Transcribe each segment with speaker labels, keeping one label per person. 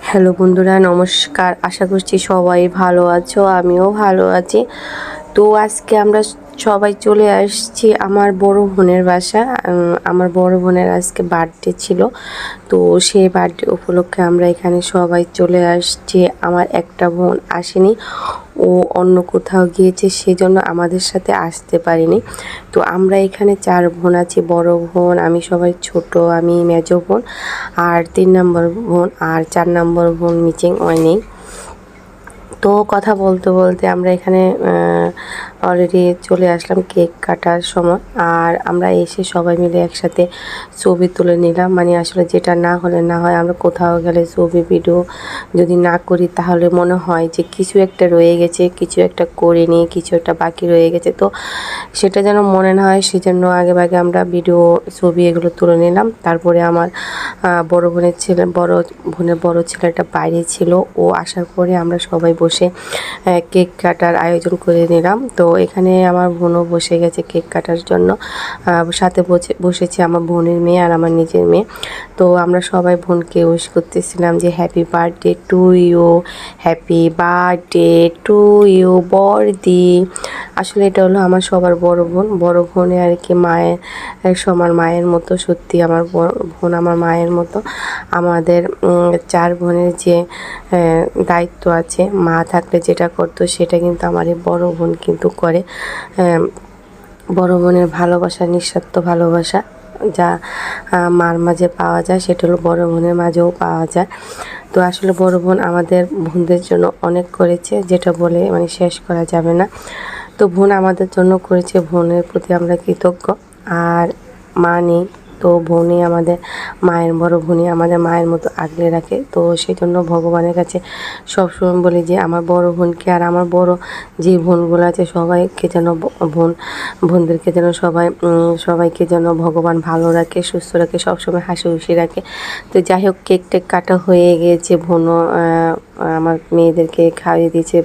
Speaker 1: Hello বন্ধুরা, নমস্কার। আশা করছি সবাই ভালো আছো, আমিও ভালো আছি। তো আজকে আমরা সবাই চলে আসছি আমার বড় বোনের বাসা। আমার বড় বোনের আজকে বার্থডে ছিল, তো সেই বার্থডে উপলক্ষে আমরা এখানে সবাই চলে আসছি। আমার একটা বোন আসেনি, ও অন্য কোথাও গিয়েছে, সেজন্য আমাদের সাথে আসতে পারিনি। তো আমরা এখানে 4 বোন আছি। বড় বোন, আমি সবাই ছোট, আমি মেজো বোন, আর 3 নম্বর বোন আর 4 নম্বর বোন মিচিং নেই। তো কথা বলতে বলতে আমরা এখানে অলরেডি চলে আসলাম কেক কাটার সময়। আর আমরা এসে সবাই মিলে একসাথে ছবি তুলে নিলাম। মানে আসলে যেটা না হলে না হয়, আমরা কোথাও গেলে ছবি ভিডিও যদি না করি তাহলে মনে হয় যে কিছু একটা রয়ে গেছে, কিছু একটা করিনি, কিছু একটা বাকি রয়ে গেছে। তো সেটা যেন মনে না হয়, সেজন্য আগে আমরা ভিডিও ছবি এগুলো তুলে নিলাম। তারপরে আমার বড় বোনের বড় ছেলেটা বাইরে ছিল, ও আসার পরে আমরা সবাই বসে কেক কাটার আয়োজন করে নিলাম। তো এখানে আমার বোনও বসে গেছে কেক কাটার জন্য। সাথে বসেছে আমার বোনের মেয়ে আর আমার নিজের মেয়ে। তো আমরা সবাই বোনকে উইশ করতেছিলাম যে happy birthday to you, happy birthday to you বড়দি। আসলে এটা হলো আমার সবার বড় বোন। বড় বোনে আর কি মায়ের সমান, মায়ের মতো। সত্যি আমার বোন আমার মায়ের মতো। আমাদের 4 বোনের যে দায়িত্ব আছে, মা থাকলে যেটা করতো সেটা কিন্তু আমার এই বড় বোন কিন্তু করে। বড় বোনের ভালোবাসা, নিঃস্বার্থ ভালোবাসা যা মার মাঝে পাওয়া যায়, সেটা হলো বড় বোনের মাঝেও পাওয়া যায়। তো আসলে বড় বোন আমাদের বোনদের জন্য অনেক করেছে, যেটা বলে মানে শেষ করা যাবে না। তো বোন আমাদের জন্য করেছে, বোনের প্রতি আমরা কৃতজ্ঞ। আর মা নেই, তো বোনই আমাদের মায়ের, বড় বোনই আমাদের মায়ের মতো আগলে রাখে। তো সেই জন্য ভগবানের কাছে সবসময় বলি যে আমার বড় বোনকে আর আমার বড় যে বোনগুলো আছে সবাইকে যেন বোনদেরকে যেন সবাইকে যেন ভগবান ভালো রাখে, সুস্থ রাখে, সবসময় হাসি খুশি রাখে। তো যাই হোক, কেক টেক কাটা হয়ে গিয়েছে। বোনও আমার মেয়েদেরকে খাইয়ে দিয়েছে,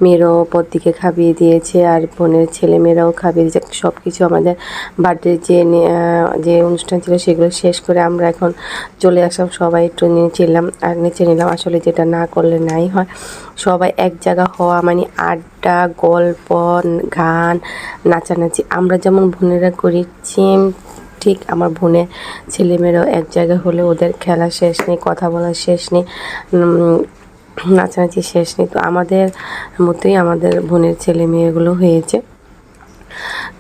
Speaker 1: মেয়েরাও পদ্দিকে খাইয়ে দিয়েছে, আর বোনের ছেলে মেয়েরাও খাইয়ে দিয়েছে। সব কিছু আমাদের বার্থডে যে অনুষ্ঠান ছিল সেগুলো শেষ করে আমরা এখন চলে আসলাম। সবাই একটু নিচে নিলাম। আসলে যেটা না করলে নাই হয়। সবাই এক জায়গা হওয়া মানে আড্ডা, গল্প, গান, নাচানাচি আমরা যেমন বোনেরা করি, ঠিক আমার বোনের ছেলেমেয়েরাও এক জায়গায় হলে ওদের খেলা শেষ নেই, কথা বলার শেষ নেই, নাচানাচি শেষ নেই। তো আমাদের মতোই আমাদের বোনের ছেলে মেয়েগুলো হয়েছে।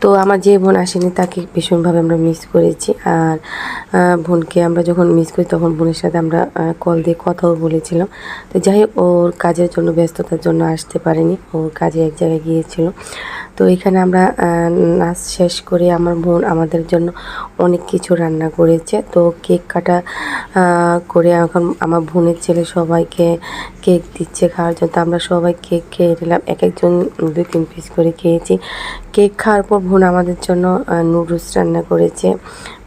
Speaker 1: তো আমার যে বোন আসেনি তাকে ভীষণভাবে আমরা মিস করেছি। আর বোনকে আমরা যখন মিস করি তখন বোনের সাথে আমরা কল দিয়ে কথাও বলেছিলাম। তো যাই হোক, ওর কাজের জন্য, ব্যস্ততার জন্য আসতে পারেনি, ওর কাজে এক জায়গায় গিয়েছিল। তো এখানে আমরা নাচ শেষ করে আমার বোন আমাদের জন্য অনেক কিছু রান্না করেছে। তো কেক কাটা করে এখন আমার বোনের ছেলে সবাইকে কেক দিচ্ছে খাওয়ার জন্য। তো আমরা সবাই কেক খেয়ে নিলাম, এক একজন 2-3 পিস করে খেয়েছি। কেক খাওয়ার পর বোন আমাদের জন্য নুডলস রান্না করেছে।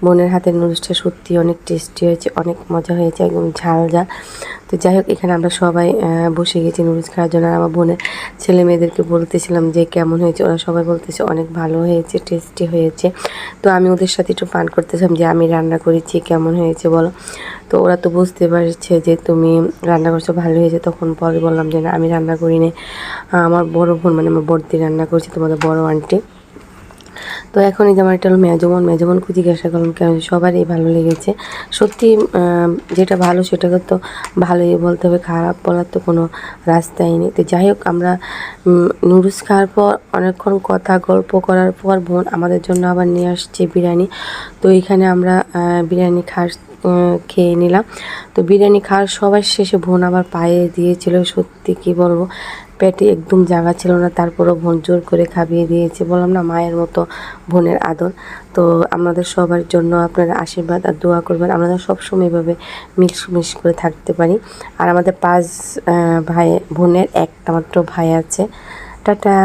Speaker 1: বোনের হাতের নুডলসটা সত্যি অনেক টেস্টি হয়েছে, অনেক মজা হয়েছে, একদম ঝাল ঝাল। তো যাই হোক, এখানে আমরা সবাই বসে গেছি নুডলস খাওয়ার জন্য। আর আমার বোনের ছেলে মেয়েদেরকে বলতেছিলাম যে কেমন হয়েছে, ওরা সবাই বলতেছে অনেক ভালো হয়েছে, টেস্টি হয়েছে। তো আমি ওদের সাথে একটু পান করতেছিলাম যে আমি রান্না করেছি, কেমন হয়েছে বলো। তো ওরা তো বুঝতে পারছে যে তুমি রান্না করছো, ভালো হয়েছে। তখন পরে বললাম যে না, আমি রান্না করিনি, আমার বড় বোন মানে আমার বড়দি রান্না করছে, তোমাদের বড় আন্টি। তো এখন এই যে আমার এটা হলো মেজো বোনকে জিজ্ঞাসা করলাম কেমন, সবারই ভালো লেগেছে। সত্যি যেটা ভালো সেটাকে তো ভালোই বলতে হবে, খারাপ বলার তো কোনো রাস্তাই নেই। তো যাই হোক, আমরা নুডলস খাওয়ার পর অনেকক্ষণ কথা গল্প করার পর বোন আমাদের জন্য আবার নিয়ে আসছে বিরিয়ানি। তো এখানে আমরা বিরিয়ানি খেয়ে নিলাম। তো বিরিয়ানি খাওয়ার সবার শেষে বোন আবার পায়ে দিয়েছিল। সত্যি কি বলবো, পেটে একদম জায়গা ছিল না, তারপরও বোন জোর করে খাইয়ে দিয়েছে। বললাম না, মায়ের মতো বোনের আদর। তো আপনাদের সবার জন্য আপনারা আশীর্বাদ আর দোয়া করবেন, আমরা সবসময় এভাবে মিশ করে থাকতে পারি। আর আমাদের 5 ভাই বোনের একটা মাত্র ভাই আছে। টাটা।